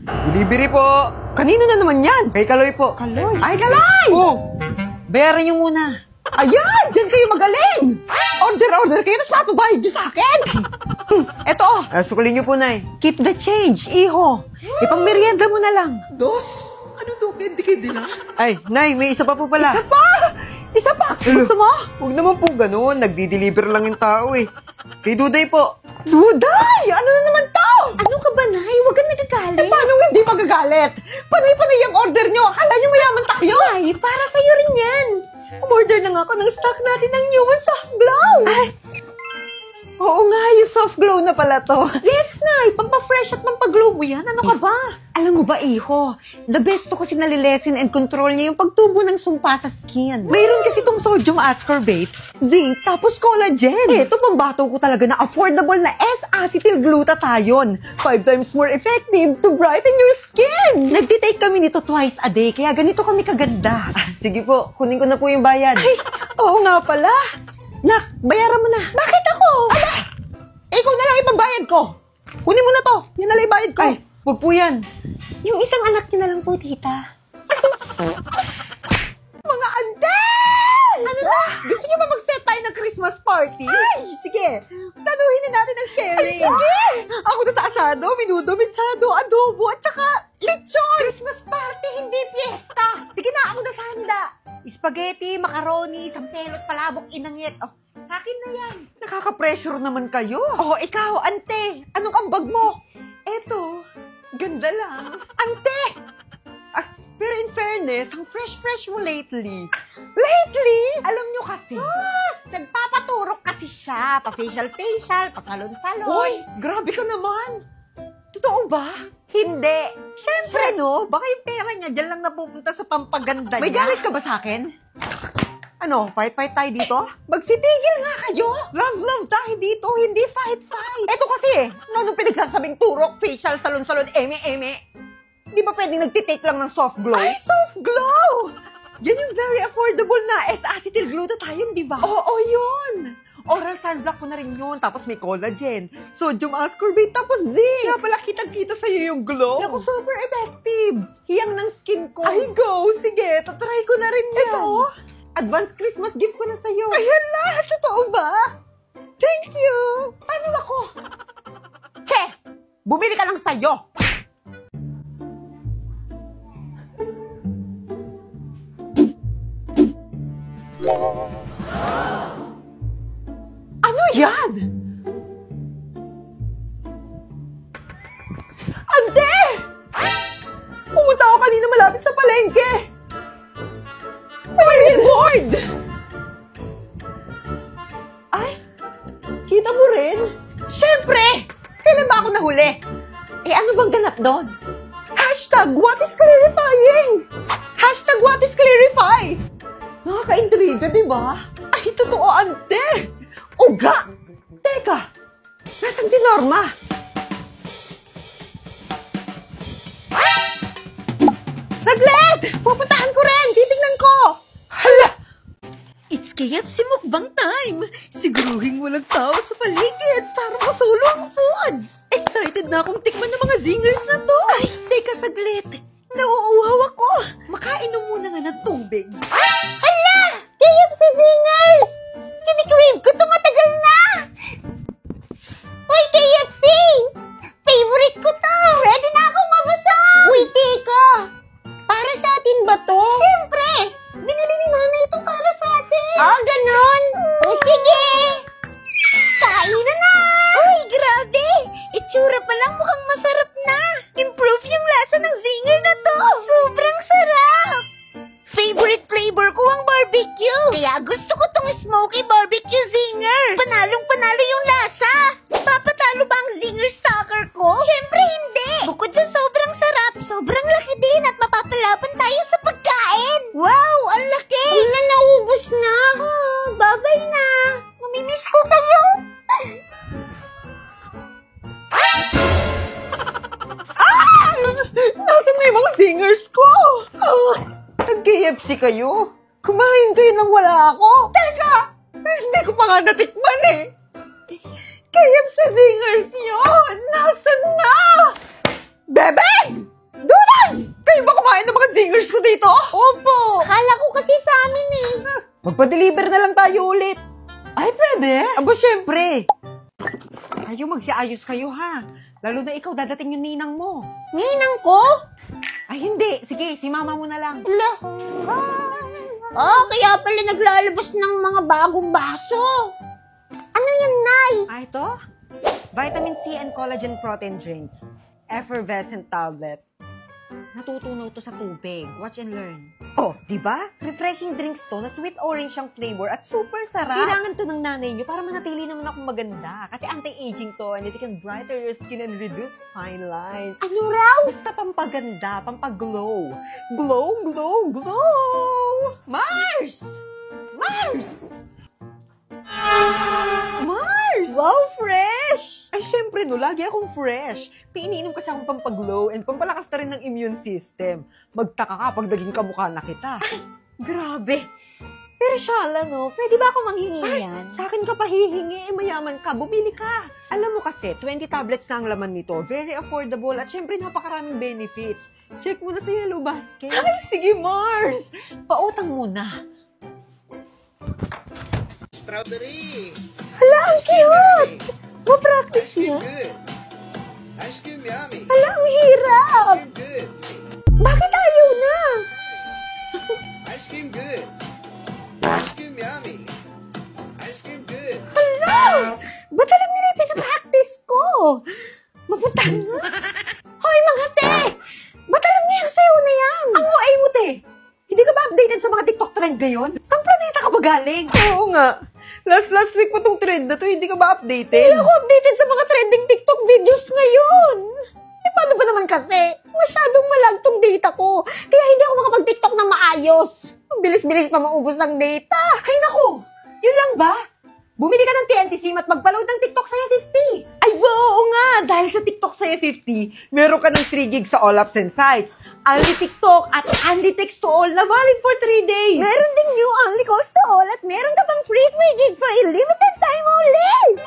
Delivery po. Kanino na naman yan? Kay Kaloy po. Kaloy. Ay, Kaloy! Oh, bayaran niyo muna. Ayan! Diyan kayo magaling! Order kayo, tapos papabayad niyo sa akin! Eto, Sukulin niyo po, Nay. keep the change, iho. Ipang merienda mo na lang. Dos? Ano do? Hindi kayo din Ay, Nay, may isa pa po pala. Isa pa! Isa pa! Gusto mo? Huwag naman po ganun. Nagdi-deliver lang yung tao eh. Kay Duday po. Duday! Ano na naman to? Ano ka ba, Nay? Huwag kang nagagalit. Paano hindi magagalit? Panay-panay ang order nyo. Akala nyo mayaman tayo. Ay, para sa'yo rin yan. Umorder na nga ako ng stock natin ng Human Soft Glow. Ay, oo nga, yung soft glow na pala to. Yes, Nay. Pampafresh at pampaglow mo yan. Ano ka ba? Alam mo ba, iho, the best to kasi nalilesen and control niya yung pagtubo ng sumpa sa skin. Mayroon kasi tong sodium ascorbate, zinc, tapos collagen. Ito, pambato ko talaga na affordable na S-acetylglutathione. 5 times more effective to brighten your skin. Nagtitake kami nito twice a day, kaya ganito kami kaganda. Sige po, kunin ko na po yung bayad. Ay, oo nga pala. Nak, bayaran mo na. Bakit ako? Ala, ikaw na lang ipambayad ko. Kunin mo na to. Yan na lang ibayad ko. Ay, huwag po yan. Yung isang anak niyo na lang po, tita. Mga ante! Ano na? Gusto niyo ba mag-set tayo ng Christmas party? Ay, sige. Tanuhin na natin ang sharing. Ay, sige! Ako na sa asado, minudo, mensado, adobo, at saka lechon. Christmas party, hindi fiesta. Sige na, ako na sa handa. Spaghetti, macaroni, sampelot, palabok, inangit. Oh, sa akin na yan. Nakaka-pressure naman kayo. Oh, ikaw, ante. Anong ambag mo? Eto, ganda lang. Ante! Ah, pero in fairness, ang fresh mo lately. Lately? Alam nyo kasi. Sus! Nagpapaturok kasi siya. Pa-facial, pa-salon-salon. Uy, grabe ka naman. Totoo ba? Hindi. Siyempre, no? Baka yung pera niya dyan lang napupunta sa pampaganda niya. May galit ka ba sa akin? Ano, fight tayo dito? Magsitigil nga kayo! Love tayo dito, hindi fight. Eto kasi, nung pinagsasabing turok, facial, salon-salon, eme. Di ba pwedeng nagtitake lang ng soft glow? Ay, soft glow! Yan yung very affordable na S-acetylglutathione, di ba? Oo, yun! Oral sunblock ko na rin yun, tapos may collagen, sodium ascorbate, tapos zinc. Kaya pala kitang-kita sa'yo yung glow. Naku, super effective. Hiyang ng skin ko. Ay, go! Sige, tatry ko na rin yan. Ito, advance Christmas gift ko na sa'yo. Ayan lahat, totoo ba? Thank you! Paano ako? Che! Bumili ka lang sa'yo! Ano yan? Ante! Pumunta ako kanina malapit sa palengke. May reward! Ay, kita mo rin? Siyempre! Kailan ba ako nahuli? Eh, ano bang ganap doon? Hashtag, what is clarifying? Hashtag, what is clarify? Nakaka-intriga, di ba? Ay, totoo, ante! Uga! Teka! Nasaan si Norma? Saglit! Pupuntahan ko rin! Titignan ko! Hala! It's KFC mukbang time! Siguruhin walang tao sa paligid para masolo ang foods! Excited na akong tikman ng mga zingers na to! Ay, teka saglit! Nauuhaw ako! Makain muna nga ng tubig. Hala! KFC Zingers! Kinikrave ko ito matagal na! Uy, KFC! Favorite ko to! Ready na akong mabusog! Uy, teka! Para sa atin ba to? Siyempre! Binili ni Mama ito para sa atin! Ah, ganun? O sige! Kain na! Uy, grabe! Itsura pa lang mukhang masarap na! Improve yung lasa ng zinger na to! Sobrang sarap! Favorite flavor ko ang barbecue! Kaya gusto ko tong smoky barbecue zinger! Panalong-panalo yung lasa! Papatalo ba ang zinger stalker ko? Siyempre hindi! Bukod sa sobrang sarap, sobrang laki din at mapapalaban tayo sa pagkain! Wow! Ang laki! Wala, naubos na! Oh, babay na! Mamimiss ko kayo! Nasaan na yung mga singers ko? Oh, nag-KFC kayo? Kumain kayo nang wala ako? Teka! Hindi ko pa nga natikman eh! KFC singers yun! Nasaan na? Bebe! orders ko dito? Opo. Akala ko kasi sa amin eh. Magpa-deliver na lang tayo ulit. Ay, pwede. Aba, syempre. Kayo, magsiayos kayo, ha? Lalo na ikaw, dadating yung ninang mo. Ninang ko? Ay, hindi. Sige, si mama mo na lang. Ala. Kaya pala naglalabas ng mga bagong baso. Ano yan, Nay? Ah, ito? Vitamin C and collagen protein drinks. Effervescent tablet. Natutunaw to sa tubig. Watch and learn. Oh, di ba? Refreshing drinks to na sweet orange ang flavor at super sarap. Kailangan to ng nanay nyo para manatili naman akong maganda. Kasi anti-aging to and it can brighter your skin and reduce fine lines. Ano raw? Basta pampaganda, pampaglow. Glow, glow, glow! Mars! Mars! Mars! Wow, fresh! Ay, syempre no, lagi akong fresh. Iniinom kasi akong pampaglow and pampalakas na rin ng immune system. Magtaka ka pag naging kamukha na kita. Ay, grabe! Pero Shala, no, pwede ba ako manghingi yan? Sa akin ka pa hihingi, mayaman ka, bumili ka. Alam mo kasi, 20 tablets na ang laman nito. Very affordable at syempre napakaraming benefits. Check mo na sa Yellow Basket. Ay, sige Mars! Pautang muna. Strawberry. Hala, ang cute! Ma-practice Ice cream niya? good. Ice cream yummy. Hala, ang hirap! Ice cream good. Bakit ayaw na? Ice cream good. Ice cream yummy. Ice cream good. Hala! Ba't alam nila yung pinapractice ko? Mapunta nga. Hoy, mga te! Ba't alam niya yung sayo na yan? Ang ay mo, te! Hindi ka ba updated sa mga TikTok trend ngayon? Saan planeta ka ba galing? Oo nga. Last week pa tong trend na to, hindi ka ba updated? Hindi ako updated sa mga trending TikTok videos ngayon. Eh, paano ba naman kasi? Masyadong malag tong data ko. Kaya hindi ako makapag-TikTok na maayos. Ang bilis-bilis pa maubos ng data. Ay, naku! Yun lang ba? Bumili ka ng TNT SIM at magpa-load ng TikTok Saya 50. Ay, oo nga! Dahil sa TikTok Saya 50, meron ka ng 3 gigs sa all apps and sites. Only TikTok at only text to all na valid for 3 days. Meron ding new only calls to all at meron ka pang free gig for a limited time only.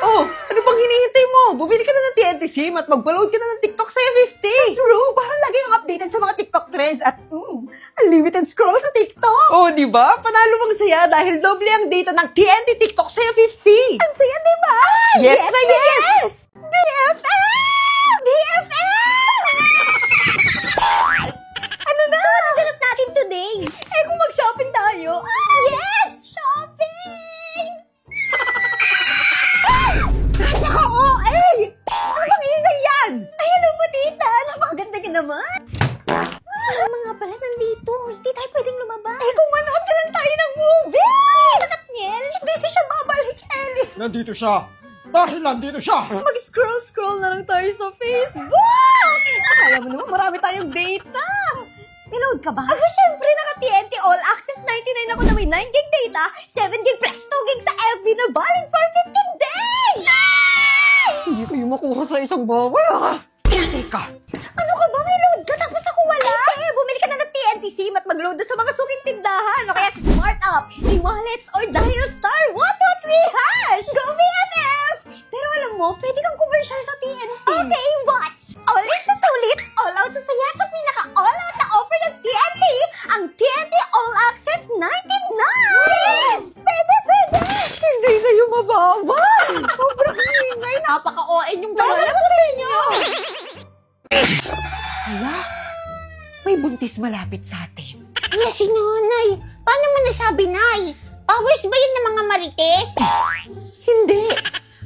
Oh, ano bang hinihintay mo? Bumili ka na ng TNT SIM at magpa-load ka na ng TikTok Saya 50. True, parang lagi yung updated sa mga TikTok trends at unlimited scroll sa TikTok. Oh, di ba? Panalo mang saya dahil doble ang data ng TNT TikTok Saya 50. Ang saya, diba? Yes na yes! BFF! BFF! Ano na? So, ano ganap natin today? Eh, kung mag-shopping tayo. Yes! Shopping! Naka-OA! Ano bang ingay yan? Ay, ano po, tita? Napakaganda niya naman. Mga pala nandito. Hindi tayo pwedeng lumabas. Eh, kung manood ka lang tayo ng movie! Sakat niel, hindi ka siya babalik, Ellie. Nandito siya. Dahil nandito siya. Mag-scroll na lang tayo sa Facebook! Akala mo naman, marami tayong data. Niload ka ba? Aba, syempre, naka-TNT All Access 99 ako na may 9 gig data, 7 gig plus 2 gig sa FB na valid for 15 days! Hindi kayo makuha sa isang bawal ah. Teka. Ano ka ba? May load ka tapos ako wala? Ay, bumili ka na ng TNT SIM at mag-load na sa mga suking tindahan o kaya sa Smart App, e-wallets, or dial star 123#! Go BFF! Pero alam mo, pwede kang commercial sa TNT. Okay, watch! All in sa sulit, all out sa saya sa pinaka-all out na offer ng TNT, ang TNT All Access 99! Yes! Pwede! Hindi kayo mabawal. Sobrang ingay. Napaka-OA yung dawala ko sa inyo. Hala, may buntis malapit sa atin. Yes, si Nanay. Paano mo nasabi, Nay? Powers ba yun ng mga marites? Hindi.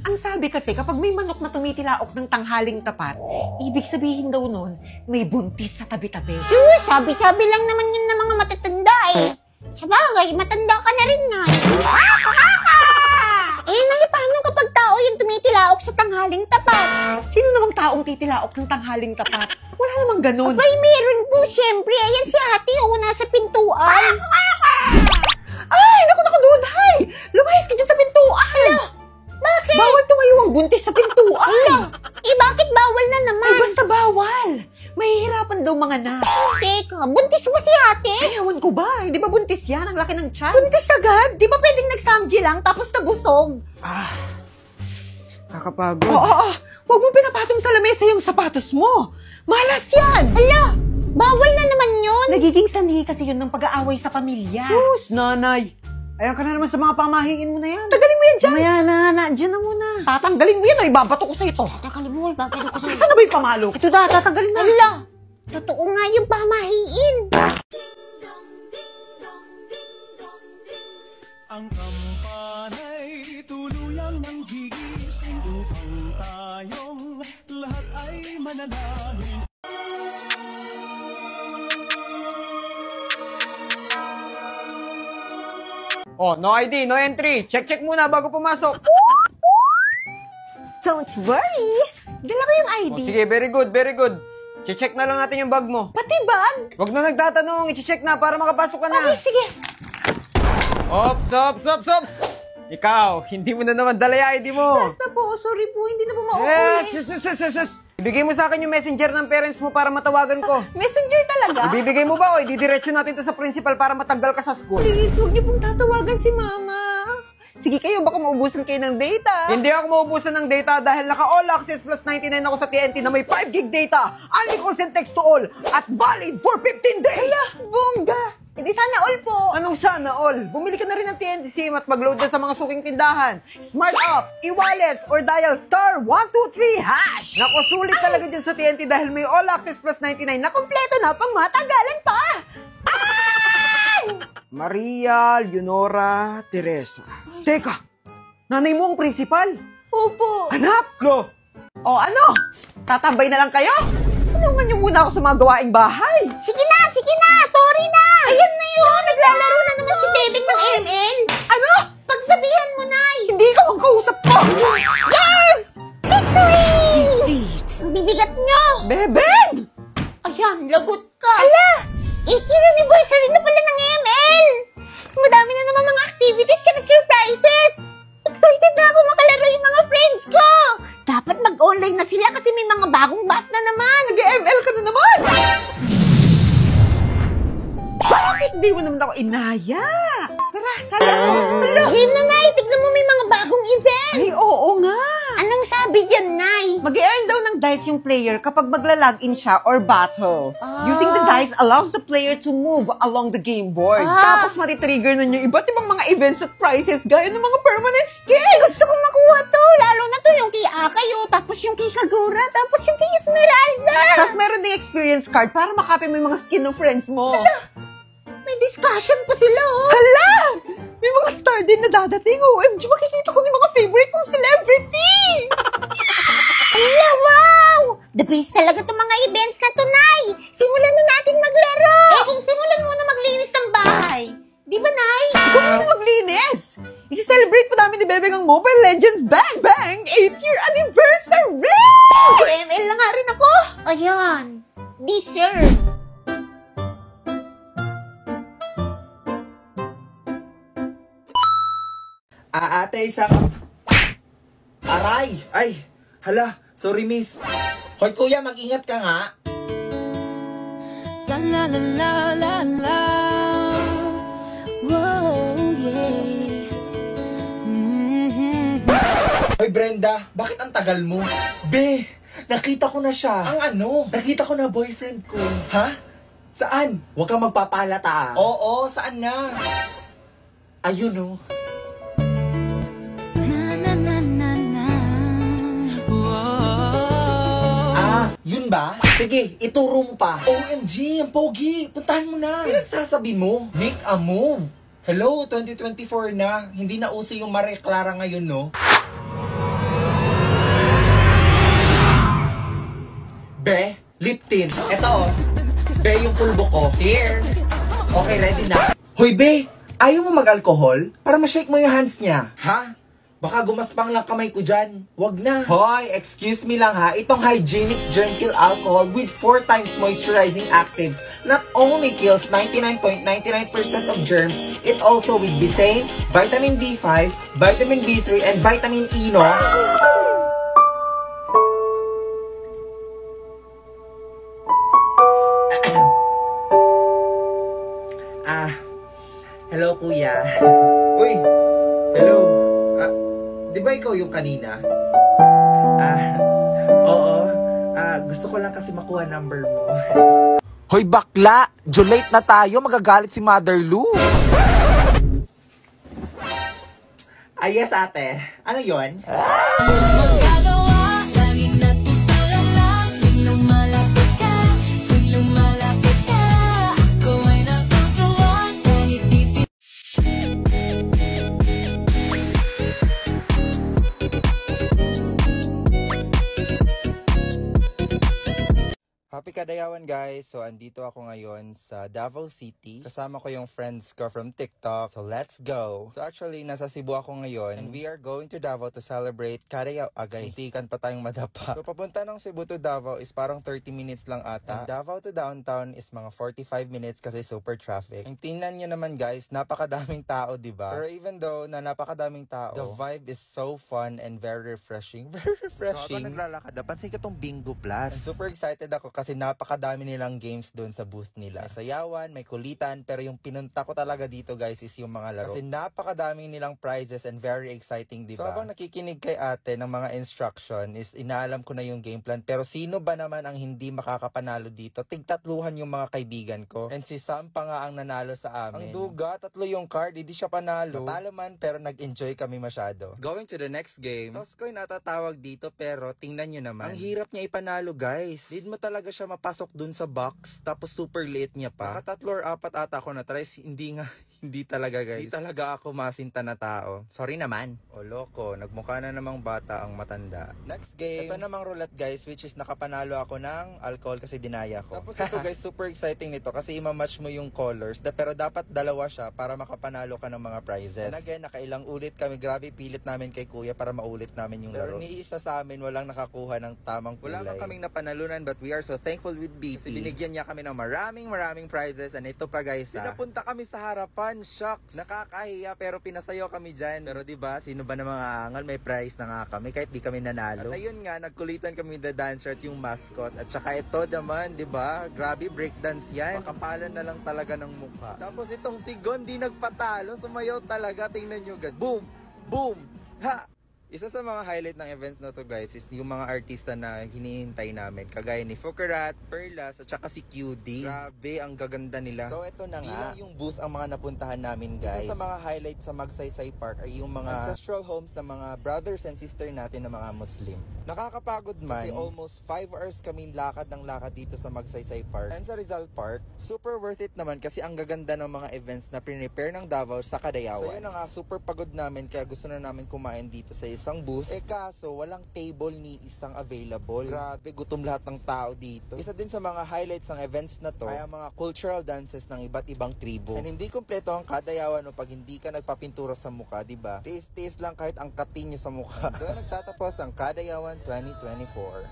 Ang sabi kasi, kapag may manok na tumitilaok ng tanghaling tapat, ibig sabihin daw nun, may buntis sa tabi-tabi. Sabi-sabi lang naman yun ng mga matatanda eh. Sabagay, matanda ka na rin, Nay. Eh, Nay, paano kapag tao yung tumitilaok sa tanghaling tapat? Sino namang taong titilaok ng tanghaling tapat? Wala namang ganun. Abay, meron po, syempre. Ayan si ate, nasa pintuan. Ay, naku, Duday! Lumayas ka dyan sa pintuan! Bakit? Bawal tumayo ang buntis sa pintuan! Eh, bakit bawal na naman? Ay, basta bawal! Mahihirapan daw mga anak. Teka, buntis mo si ate? Ay, ewan ko ba? Hindi ba buntis yan? Ang laki ng tiyan. Buntis agad? Di ba pwedeng nagsamji lang tapos nabusog? Kakapagod. Oo, huwag mo pinapatong sa lamesa yung sapatos mo. Malas yan! Hala, bawal na naman yun. yun. Nagiging sanhi kasi yun ng pag-aaway sa pamilya. Sus, nanay. Ayan ka na naman sa mga pamahiin mo na yan. Tagalin mo yan dyan. Mamaya na, dyan na muna. Tatanggalin mo yan o ibabato ko sa ito. Tatanggalin mo, ibabato ko sa ito. Saan na ba yung pamalo? Ito na, tatanggalin na. Hala, totoo nga yung pamahiin. Ang kampanay tuluyang manggigising upang tayong lahat ay manalangin. Oh, no ID, no entry. Check muna bago pumasok. Don't worry. Dala ko yung ID. Oh, sige, very good, very good. Check na lang natin yung bag mo. Pati bag? Wag na nagtatanong, i-check na para makapasok ka na. Okay, sige. Ops. Ikaw, hindi mo na naman dala yung ID mo. Basta po, sorry po, hindi na po mauwi. Yes. Ibigay mo sa akin yung messenger ng parents mo para matawagan ko. Messenger talaga? Ibibigay mo ba o ididiretso natin to sa principal para matanggal ka sa school? Please, huwag niyo pong tatawagan si Mama. Sige kayo, baka maubusan kayo ng data. Hindi ako maubusan ng data dahil naka all access plus 99 ako sa TNT na may 5 gig data, only calls and text to all, at valid for 15 days! Hala, bongga. Hindi sana all po. Anong sana all? Bumili ka na rin ng TNT SIM at mag-load na sa mga suking tindahan. Smart app, e-wallets, or dial star 123 hash. Naku, sulit talaga dyan sa TNT dahil may all access plus 99 na kompleto na pang matagalan pa. Maria Leonora Teresa. Teka, nanay mo ang principal? Opo. Anak ko! O ano? Tatambay na lang kayo? Tulungan niyo muna ako sa mga gawaing bahay. Sige na, Tori na. Ayan na yun, naglalaro na naman si Bebeng ng ML. Ano? Pagsabihan mo, Nay. Hindi ikaw ang kausap ko! Yes! Victory! Ang bibigat nyo. Bebeng! Ayan, lagot ka. Ala! 8th anniversary na pala ng ML. Madami na naman mga activities at surprises. Excited na ako makalaro yung mga friends ko. Dapat mag-online na sila kasi may mga bagong buff na naman. Nag-ML ka na naman! Bakit di mo naman ako inaya? Tara, sala mo. Game na, Nay. Tignan mo may mga bagong event. Ay, oo nga. Anong sabi dyan, Nay? Mag-earn daw ng dice yung player kapag magla-login siya or battle. Using the dice allows the player to move along the game board. Tapos matitrigger na yung iba't ibang mga events at prizes gaya ng mga permanent skins. Gusto kong makuha to. Lalo na to yung kay Akayo, tapos yung kay Kagura, tapos yung kay Esmeralda. Tapos meron ding experience card para makapin mo yung mga skin ng friends mo. May discussion pa sila, oh. Hala! May mga star din na dadating. OMG, makikita ko yung mga favorite kong celebrity! Hala, wow! The best talaga itong mga events na to, Nay. Simulan na natin maglaro. Kung simulan muna maglinis ng bahay. Di ba, Nay? Ikaw muna maglinis! Isi-celebrate pa namin ni Bebeng ang Mobile Legends Bang Bang 8th year anniversary! ML na nga rin ako. Ayan. Deserve. Ate, isang... Aray! Ay! Hala! Sorry, miss. Hoy, kuya, mag-ingat ka nga. La la la la la la. Whoa, yeah. Hoy, Brenda, bakit ang tagal mo? Be, nakita ko na siya. Ang ano? Nakita ko na boyfriend ko. Ha? Saan? Huwag kang magpapalata, ah. Oo, saan na? Ayun, oh. Yun ba? Sige, ituro mo pa. OMG, ang pogi. Puntahan mo na. Pinagsasabi mo. Make a move. Hello, 2024 na. Hindi na uso yung Maria Clara ngayon, no? Be, lip tint. Eto, Be, yung pulbo ko. Here. Okay, ready na. Hoy, Be, ayaw mo mag-alcohol? Para ma-shake mo yung hands niya. Ha? Baka gumaspang lang kamay ko dyan. Wag na. Hoy, excuse me lang ha. Itong Hygienix Germ Kill Alcohol with 4 times moisturizing actives not only kills 99.99% of germs, it also with betaine, vitamin B5, vitamin B3, and vitamin E, no? Hello, kuya. Uy, hello. Di ba ikaw yung kanina? Oo. Gusto ko lang kasi makuha number mo. Hoy bakla, late na tayo, magagalit si Mother Lou. Ay, yes ate. Ano yon? Magagawa, laging natutulala. Biglang malapit ka, biglang malapit ka. Ako ay natutuwa, kahit di Happy Kadayawan guys! So andito ako ngayon sa Davao City. Kasama ko yung friends ko from TikTok. So let's go! So actually nasa Cebu ako ngayon and we are going to Davao to celebrate Kadayaw. Agay, tikan pa tayong madapa. So papunta ng Cebu to Davao is parang 30 minutes lang ata. And Davao to downtown is mga 45 minutes kasi super traffic. And tingnan nyo naman guys, napakadaming tao, diba? Pero even though na napakadaming tao, the vibe is so fun and very refreshing. Very refreshing. So habang naglalakad, napansin ko tong Bingo Plus. And super excited ako kasi napakadami nilang games doon sa booth nila. May sayawan, may kulitan, pero yung pinunta ko talaga dito guys is yung mga laro. Kasi napakadami nilang prizes and very exciting, diba? So habang nakikinig kay ate ng mga instruction is inaalam ko na yung game plan. Pero sino ba naman ang hindi makakapanalo dito? Tigtatluhan yung mga kaibigan ko. And si Sam pa nga ang nanalo sa amin. Ang duga, 3 yung card, hindi siya panalo. Natalo man, pero nag-enjoy kami masyado. Going to the next game. Toskoy natatawag dito, pero tingnan nyo naman. Ang hirap niya ipanalo guys. Need mo talaga siya mapasok dun sa box, tapos super late niya pa. Naka-3 or 4 ata ako na try, hindi talaga guys. Hindi talaga ako masinta na tao. Sorry naman. O loko, nagmukha na namang bata ang matanda. Next game. Ito namang roulette guys, which is nakapanalo ako ng alcohol kasi dinaya ko. Tapos ito guys, super exciting nito kasi imamatch mo yung colors, pero dapat dalawa siya para makapanalo ka ng mga prizes. And again, nakailang ulit kami. Grabe, pilit namin kay kuya para maulit namin yung laro. Pero ni isa sa amin, walang nakakuha ng tamang kulay. Wala man kaming napanalunan, but we are so thankful with BP. Kasi binigyan niya kami ng maraming prizes. And ito pa guys, pinapunta kami sa harapan. Shucks, nakakahiya pero pinasayo kami dyan. Pero diba, sino ba na mga angal, may prize na nga kami kahit di kami nanalo. At ayun nga, nagkulitan kami the dancer at yung mascot. At saka ito naman, diba, grabe breakdance yan. Makapalan na lang talaga ng mukha. Tapos itong si Gon di nagpatalo, sumayaw talaga. Tingnan nyo guys, boom, boom, ha! Isa sa mga highlight ng events na to guys is yung mga artista na hinihintay namin. Kagaya ni Fukarat, Perlas, at saka si QD. Grabe, ang gaganda nila. So ito na nga, yung booth ang mga napuntahan namin guys. Isa sa mga highlight sa Magsaysay Park ay yung mga ancestral homes ng mga brothers and sister natin na mga Muslim. Nakakapagod man, kasi almost 5 hours kami lakad ng lakad dito sa Magsaysay Park. And sa Rizal Park, super worth it naman kasi ang gaganda ng mga events na prepare ng Davao sa Kadayawan. So yun na nga, super pagod namin kaya gusto na namin kumain dito sa isang booth. Kaso walang table ni isang available. Grabe, gutom lahat ng tao dito. Isa din sa mga highlights ng events na to ay ang mga cultural dances ng iba't ibang tribo. And hindi kompleto ang Kadayawan pag hindi ka nagpapintura sa mukha, diba? Taste lang kahit ang katin nyo sa mukha. Doon nagtatapos ang Kadayawan 2024.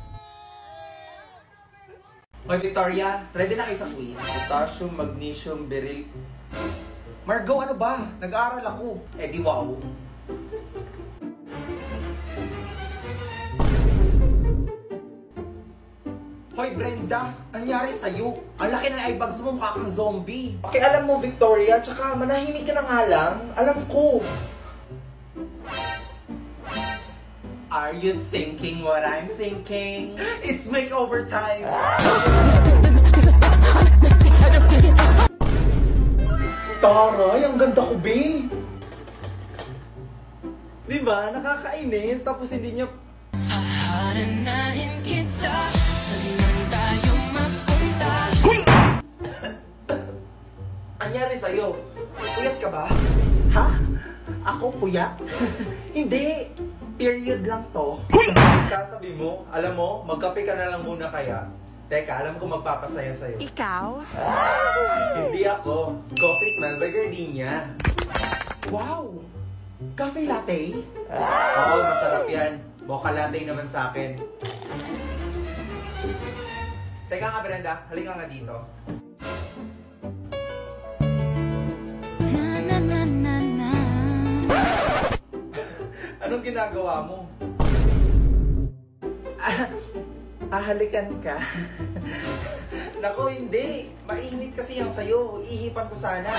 Hoy Victoria, ready na kayo sa quiz? Potassium, magnesium, beryl. Margo, ano ba? Nag-aaral ako. Di wow. Hoy Brenda, nangyari sa'yo? Ang laki ng eye bags mo, mukha kang zombie. Pakialam mo Victoria, tsaka manahimik ka na nga lang. Alam ko. Are you thinking what I'm thinking? It's makeover time! Taray, ang ganda ko, be! Diba? Nakakainis, tapos hindi niya... Haharanahin kita, saan tayo mapunta? Anyari sa'yo? Puyat ka ba? Ha? Ako puyat? Hindi! Period lang to. Sasabi mo, alam mo, magkape ka na lang muna kaya. Teka, alam ko magpapasaya sa'yo. Ikaw? Hindi ako. Coffee smell by Gardenia. Wow! Cafe latte? Oo, masarap yan. Mocha latte naman sa akin. Teka nga Brenda, halika nga dito. Anong ginagawa mo? Halikan ka? Naku, hindi. Mainit kasi yan sa'yo. Ihipan ko sana.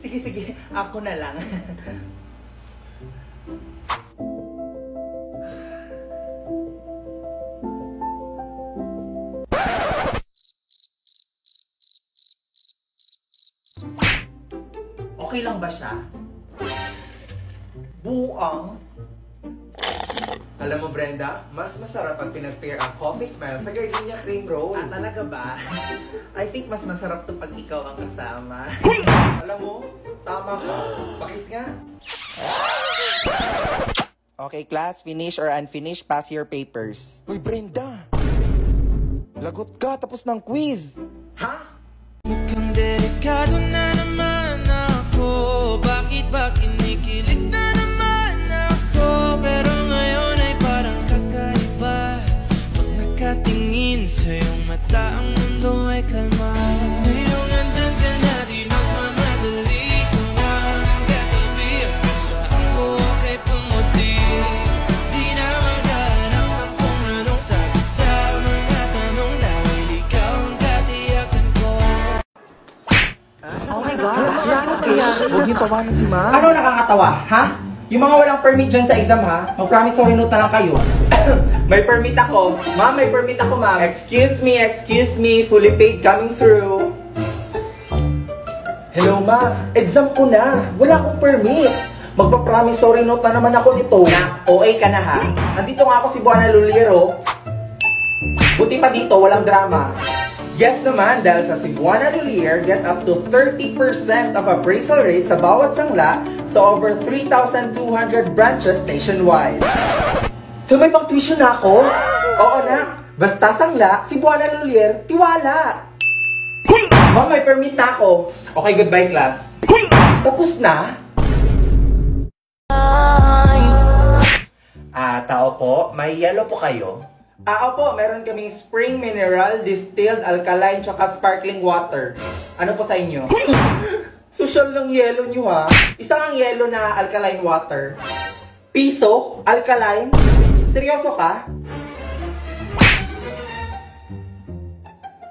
Sige, ako na lang. Okay lang ba siya? Buang. Alam mo, Brenda, mas masarap pag pinag-pair ang coffee smell sa gardenia cream roll. Ah, talaga ba? I think mas masarap to pag ikaw ang kasama. Alam mo, tama ka. Pakis nga. Okay, class, finish or unfinished, pass your papers. Uy, Brenda! Lagot ka, tapos ng quiz! Ha? Ang delikado na naman ako. Bakit ba kinikilig na naman ako? Pero ngayon ay parang kakaiba. Pag nakatingin sa iyong mata, ang mundo ay kalma. Ngayong andyan ka na, di nagmamadali ko na katabi. Ang saan ko kay pumuti. Di na maghanap ng kung anong sagot sa mga tanong. Dahil ikaw ang katiyakan ko. Oh my God! Huwag niyo tawanan si Ma. Ano nakakatawa, ha? Yung mga walang permit dyan sa exam, ha? Mag-promissory note na lang kayo. May permit ako. Ma'am, may permit ako, ma'am. Excuse me. Fully paid coming through. Hello, Ma. Exam ko na. Wala akong permit. Magpa-promissory note na naman ako nito. Na, OA ka na, ha? Andito nga ako si Buana Luliero. Buti pa dito, walang drama. Yes naman, dahil sa Cebuana Lulier, get up to 30% of appraisal rate sa bawat sangla sa over 3,200 branches nationwide. So may pang-tuition na ako? Oo na, basta sangla, Cebuana Lulier, tiwala! Ma'am, may permit na ako. Okay, goodbye class. Tapos na? Tao po, may yellow po kayo? Opo, meron kaming spring mineral, distilled, alkaline, tsaka sparkling water. Ano po sa inyo? Social ng yelo nyo ha. Isang ang yelo na alkaline water. Piso? Alkaline? Seryoso ka?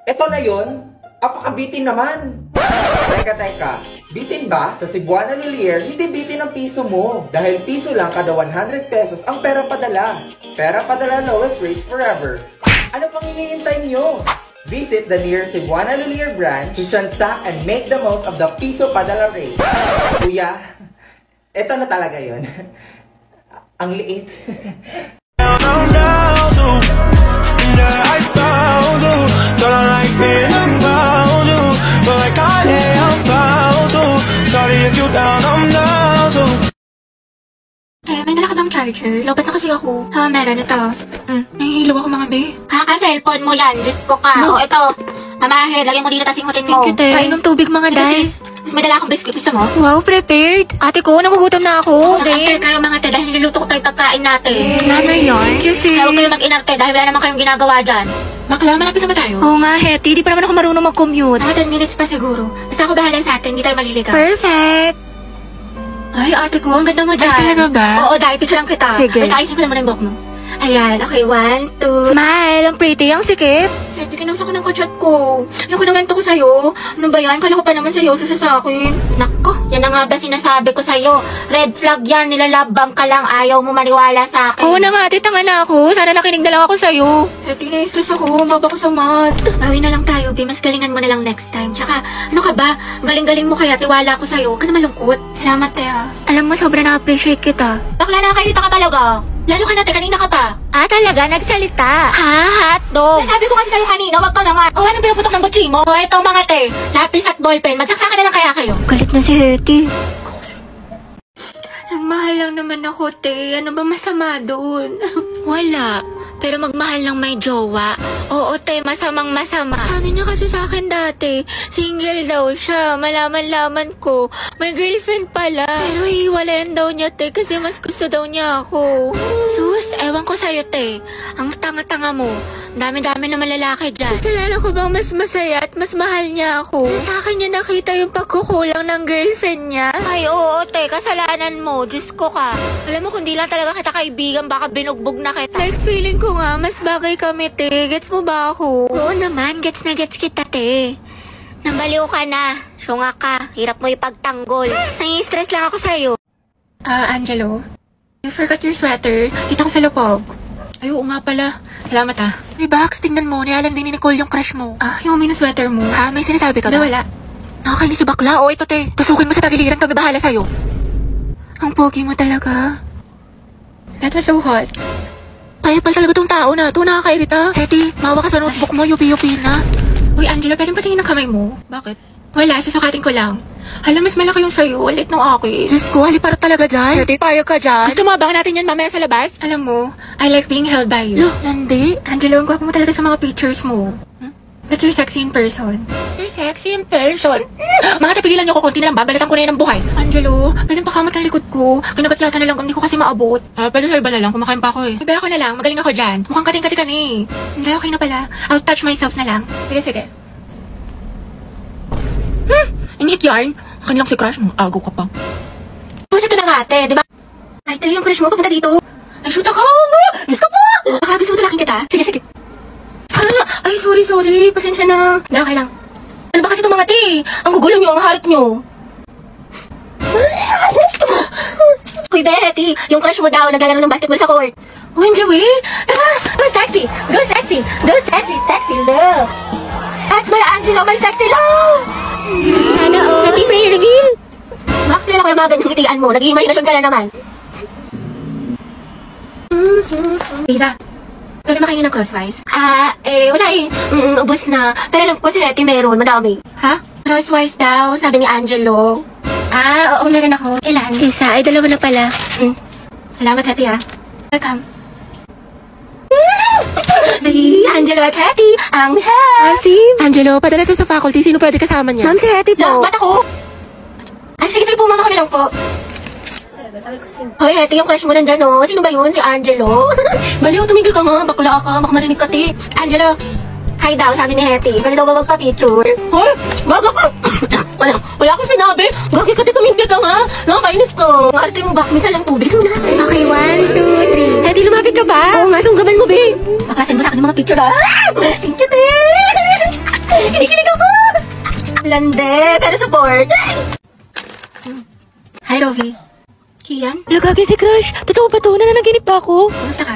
Ito na yun? Apakabitin naman. Teka. Bitin ba? Sa Cebuana Lulier, hindi bitin ang piso mo. Dahil piso lang kada 100 pesos ang pera padala. Pera padala, lowest rates forever. Ano pang hinihintay nyo? Visit the nearest Cebuana Lulier branch to transact and make the most of the piso padala rate. Kuya, eto na talaga yun. Ang liit. May dala ka bang charger? Lobat na kasi ako. Meron ito. Nahihilo ako mga be. Kaka-cellphone mo yan, disco ka. No. Ito. Mamahe, lagyan mo dito tas ingutin mo. Thank you, te. Kainom tubig mga Ito, day. sis. Mas may dala akong biscuit. Gusto mo? Wow, prepared. Ate ko, nagugutom na ako. Nakantay kayo mga te dahil niluluto ko tayo pagkain natin. Nanay yarn. Kasi... Kaya huwag kayo mag-inarte dahil wala naman kayong ginagawa dyan. Bakla, malapit naman tayo. Oo nga, Hetty. Di pa naman ako marunong mag-commute. Mga 10 minutes pa siguro. Basta ako bahala sa atin, hindi tayo maliligaw. Perfect. Ay, ate ko, ang ganda mo dyan. Ay, talaga ba? Oo, dahil picture lang kita. Sige. Wait, ayusin ko naman ang buhok mo. Ayan, okay, 1, 2... Smile, ang pretty, ang sikip. Ate, kinausa ko ng kachat ko. Yung kinawento ko sa'yo. Ano ba yan? Kala ko pa naman seryoso siya sa akin. Nako, yan na nga ba sinasabi ko sa'yo. Red flag yan, nilalabang ka lang. Ayaw mo maniwala sa akin. Oo na nga, ate, tanga na ako. Sana nakinig na lang ako sa'yo. Ate, na-stress ako. Baba ko sa mat. Bawi na lang tayo, Bi. Mas galingan mo na lang next time. Tsaka, ano ka ba? Galing-galing mo kaya. Tiwala ko sa'yo. Huwag ka na malungkot. Salamat, Tea. Alam mo, sobrang na-appreciate kita. Bakla na kayo, ka talaga. Lalo ka natin, kanina ka pa. Talaga, nagsalita. Hotdog. Nasabi ko kasi sa'yo kanina, wag ka naman. Anong pinuputok ng butsi mo? Eto mga te, lapis at ballpen. Magsaksakan na lang kaya kayo. Galit na si Hetty. Nagmahal lang naman ako, te. Ano ba masama doon? Wala. Pero magmahal lang may jowa. Oo, te, masamang masama. Sabi niya kasi sa akin dati, single daw siya. Malaman-laman ko, may girlfriend pala. Pero hiwalayan daw niya, te, kasi mas gusto daw niya ako. Sus, ewan ko sa'yo, te. Ang tanga-tanga mo. Dami-dami na malalaki dyan. Kasalanan ko bang mas masaya at mas mahal niya ako? Na sa akin niya nakita yung pagkukulang ng girlfriend niya? Ay, oo, te. Kasalanan mo. Diyos ko ka. Alam mo, kung di lang talaga kita kaibigan, baka binugbog na kita. Like, feeling ko nga, mas bagay kami, te. Gets mo ba ako? Oo naman. Gets na gets kita, te. Nabaliw ka na. Syunga ka. Hirap mo ipagtanggol. Nai-stress lang ako sa'yo. Angelo. You forgot your sweater. Kita ko sa lupog. Ay, oo nga pala. Salamat Hey, Bax, tingnan mo. Nialang din ni Nicole yung crush mo. Yung may na sweater mo. May sinasabi ka ba? Wala. Nakakainis si bakla. O, ito, te. Tusukin mo sa tagiliran, kami bahala sa'yo. Ang pogi mo talaga. That was so hot. Kaya pala talaga tong tao na ito, nakakairita. Hetty, mawa ka sa notebook mo, yupi-yupi na. Uy, Angela, pwedeng patingin ng kamay mo? Bakit? Wala, susukatin ko lang. Hala, mas malaki yung sa'yo, ulit ng akin. Diyos ko, halipara talaga dyan. Hetty, payag ka dyan. Gusto mo abangan natin yan mamaya sa labas? Alam mo, I like being held by you. Look, Nandi. Angela, ang gwapo mo talaga sa mga pictures mo. But you're sexy in person. You're sexy in person? Mga tapigilan niyo ko, konti na lang, babalatan ko na yan ang buhay. Angelo, pwede pakamat ng likod ko. Kinagat yata na lang, hindi ko kasi maabot. Pwede sa iba na lang, kumakain pa ako eh. Iba ako na lang, magaling ako dyan. Mukhang kating-kati ka na eh. Hindi, okay na pala. I'll touch myself na lang. Sige. Init yarn. Akin lang si crush mo, agaw ka pa. Wala ka na nga ate, diba? Ay, tayo yung crush mo, papunta dito. Ay, shoot ako! Yes ka po! Baka gusto mo talaking kita. Sige. Ay, sorry. Pasensya na. Okay lang. Ano ba kasi itong mga te? Ang gugulo nyo, ang harit nyo. Uy, Betty, yung crush mo daw, naglalaro ng basketball sa court. Uy, Joey, tara, go sexy, sexy love. That's my Angelo, my sexy love. Sana happy prayer reveal. Max, nila ko yung mga ganyang ngitian mo, nag-iimaginasyon ka na naman. Lisa, pwede makainin ng crosswise? Wala eh. Ubus na. Pero alam ko si Hetty meron, madami. Ha? Crosswise daw, sabi ni Angelo. Oo, meron ako. Ilan? Isa, ay dalawa na pala. Salamat, Hetty Welcome. Ay, Angelo at Hetty, ang Sim? Angelo, padala to sa faculty. Sino pwede kasama niya? Ma'am, si Hetty po. Ba't ako? Ay, sige po, mama ko na lang po. Hoy, Hetty, yung crush mo nandyan, oh. Sino ba yun? Si Angelo? Baliw, tumigil ka nga. Bakla ka. Baka marinig ka, ti. Angelo. Hi daw, sabi ni Hetty. Pwede daw ba magpa-picture? Hoy, baga ka. Wala akong sinabi. Gagi ka, ti, tumigil ka nga. Nakakainis ka. Arte mo ba? Minsan lang tubig. Okay, 1, 2, 3. Hetty, lumapit ka ba? Oo nga, sunggaban mo, be. Bakasin mo sa akin yung mga picture, Thank you, te. Kinikilig ako. Lande, pero support. Hi, Rovi. Kian? Lagagin si Crush. Totoo ba to? Nananaginip pa ako? Kumusta ka?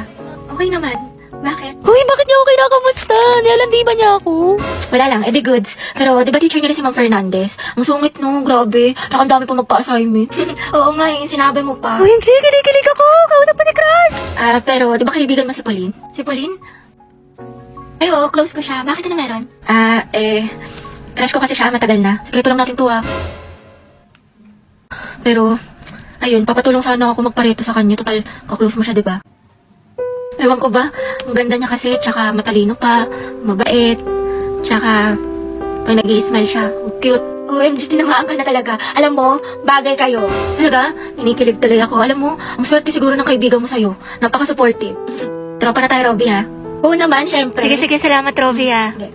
Okay naman. Bakit? Uy, bakit niya ako kinakamusta? Nilalandi ba niya ako? Wala lang, edi goods. Pero di ba teacher niya rin si Ma'am Fernandez? Ang sungit no, grabe. Saka ang dami pa magpa-assignment. Oo nga sinabi mo pa. Uy, hindi, kilig ako. Kausap pa si Crush. Pero di ba kaibigan mo si Pauline? Si Pauline? Ay, oo, close ko siya. Bakit na meron? Crush ko kasi siya matagal na. Sekreto lang natin to Pero, ayun, papatulong sana ako magpareto sa kanya. Total, kaklose mo siya, diba? Ewan ko ba? Ang ganda niya kasi, tsaka matalino pa, mabait, tsaka pag nag-i-smile siya, cute. OMG, tinamaan ka na talaga. Alam mo, bagay kayo. Talaga? Inikilig tuloy ako. Alam mo, ang swerte siguro ng kaibigan mo sa'yo. Napaka-supportive. Tropa na tayo, Robby, ha? Oo naman, syempre. Sige, salamat, Robby, ha? Okay.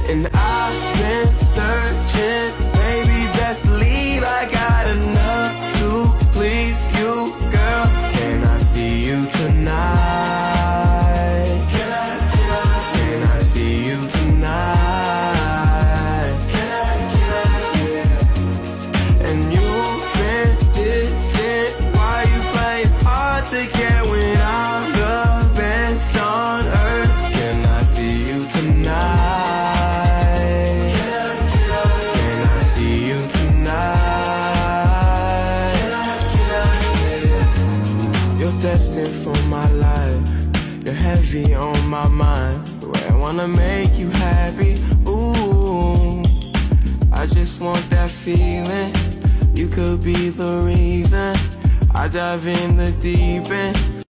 And I've been searching, maybe best to leave. I got enough to please you, girl. Can I see you tonight? Can I see you tonight? And you've been distant. Why you playing hard to get when I'm the best on earth? Can I see you tonight? Destined for my life, you're heavy on my mind. The way I wanna make you happy, ooh. I just want that feeling. You could be the reason I dive in the deep end.